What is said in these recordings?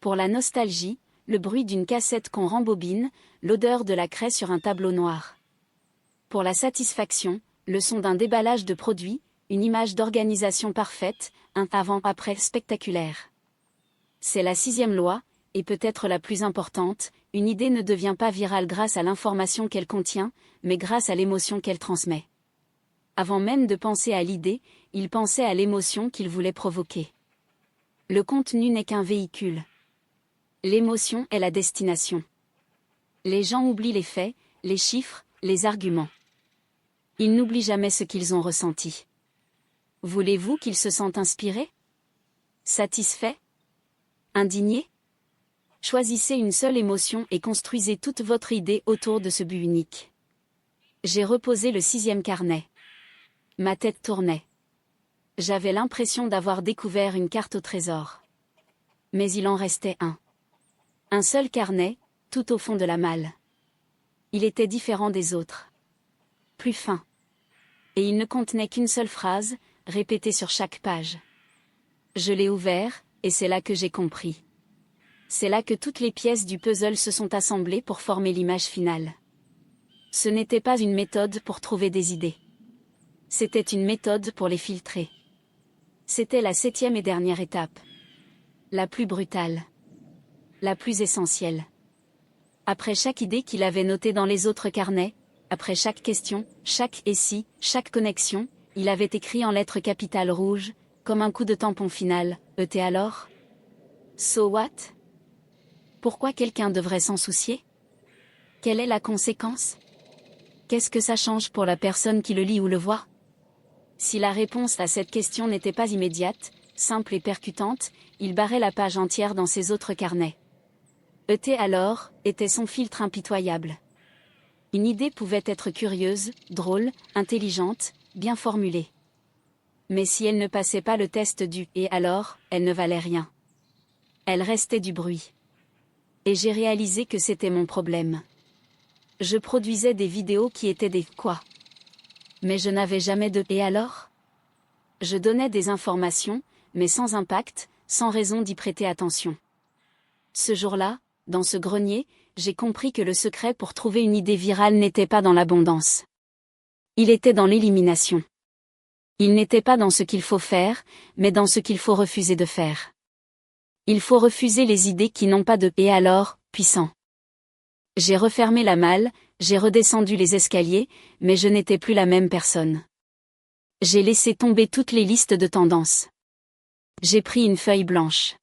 Pour la nostalgie, le bruit d'une cassette qu'on rembobine, l'odeur de la craie sur un tableau noir. Pour la satisfaction, le son d'un déballage de produits, une image d'organisation parfaite, un avant-après spectaculaire. C'est la 6e loi, et peut-être la plus importante, une idée ne devient pas virale grâce à l'information qu'elle contient, mais grâce à l'émotion qu'elle transmet. Avant même de penser à l'idée, il pensait à l'émotion qu'il voulait provoquer. Le contenu n'est qu'un véhicule. L'émotion est la destination. Les gens oublient les faits, les chiffres, les arguments. Ils n'oublient jamais ce qu'ils ont ressenti. Voulez-vous qu'ils se sentent inspirés? Satisfaits? Indignés? Choisissez une seule émotion et construisez toute votre idée autour de ce but unique. J'ai reposé le 6e carnet. Ma tête tournait. J'avais l'impression d'avoir découvert une carte au trésor. Mais il en restait un. Un seul carnet, tout au fond de la malle. Il était différent des autres. Plus fin. Et il ne contenait qu'une seule phrase, répétée sur chaque page. Je l'ai ouvert, et c'est là que j'ai compris. C'est là que toutes les pièces du puzzle se sont assemblées pour former l'image finale. Ce n'était pas une méthode pour trouver des idées. C'était une méthode pour les filtrer. C'était la 7e et dernière étape. La plus brutale. La plus essentielle. Après chaque idée qu'il avait notée dans les autres carnets, après chaque question, chaque « et si », chaque connexion, il avait écrit en lettres capitales rouges, comme un coup de tampon final, « Et alors ? So what ? Pourquoi quelqu'un devrait s'en soucier ? Quelle est la conséquence ? Qu'est-ce que ça change pour la personne qui le lit ou le voit ? Si la réponse à cette question n'était pas immédiate, simple et percutante, il barrait la page entière dans ses autres carnets. Et alors, était son filtre impitoyable. Une idée pouvait être curieuse, drôle, intelligente, bien formulée. Mais si elle ne passait pas le test du « et alors », elle ne valait rien. Elle restait du bruit. Et j'ai réalisé que c'était mon problème. Je produisais des vidéos qui étaient des « quoi ». Mais je n'avais jamais de « et alors ». Je donnais des informations, mais sans impact, sans raison d'y prêter attention. Ce jour-là, dans ce grenier, j'ai compris que le secret pour trouver une idée virale n'était pas dans l'abondance. Il était dans l'élimination. Il n'était pas dans ce qu'il faut faire, mais dans ce qu'il faut refuser de faire. Il faut refuser les idées qui n'ont pas de « et alors » puissant. J'ai refermé la malle, j'ai redescendu les escaliers, mais je n'étais plus la même personne. J'ai laissé tomber toutes les listes de tendances. J'ai pris une feuille blanche.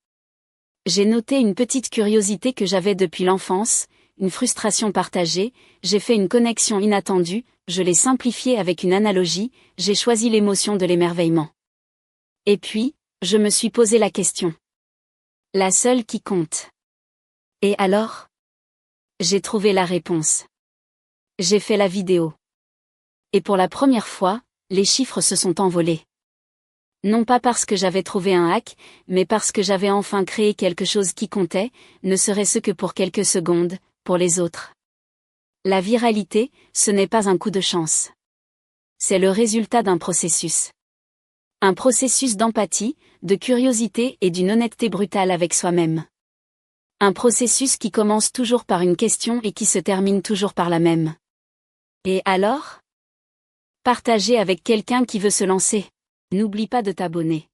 J'ai noté une petite curiosité que j'avais depuis l'enfance, une frustration partagée, j'ai fait une connexion inattendue, je l'ai simplifiée avec une analogie, j'ai choisi l'émotion de l'émerveillement. Et puis, je me suis posé la question. La seule qui compte. Et alors ? J'ai trouvé la réponse. J'ai fait la vidéo. Et pour la première fois, les chiffres se sont envolés. Non pas parce que j'avais trouvé un hack, mais parce que j'avais enfin créé quelque chose qui comptait, ne serait-ce que pour quelques secondes, pour les autres. La viralité, ce n'est pas un coup de chance. C'est le résultat d'un processus. Un processus d'empathie, de curiosité et d'une honnêteté brutale avec soi-même. Un processus qui commence toujours par une question et qui se termine toujours par la même. Et alors ? Partagez avec quelqu'un qui veut se lancer. N'oublie pas de t'abonner.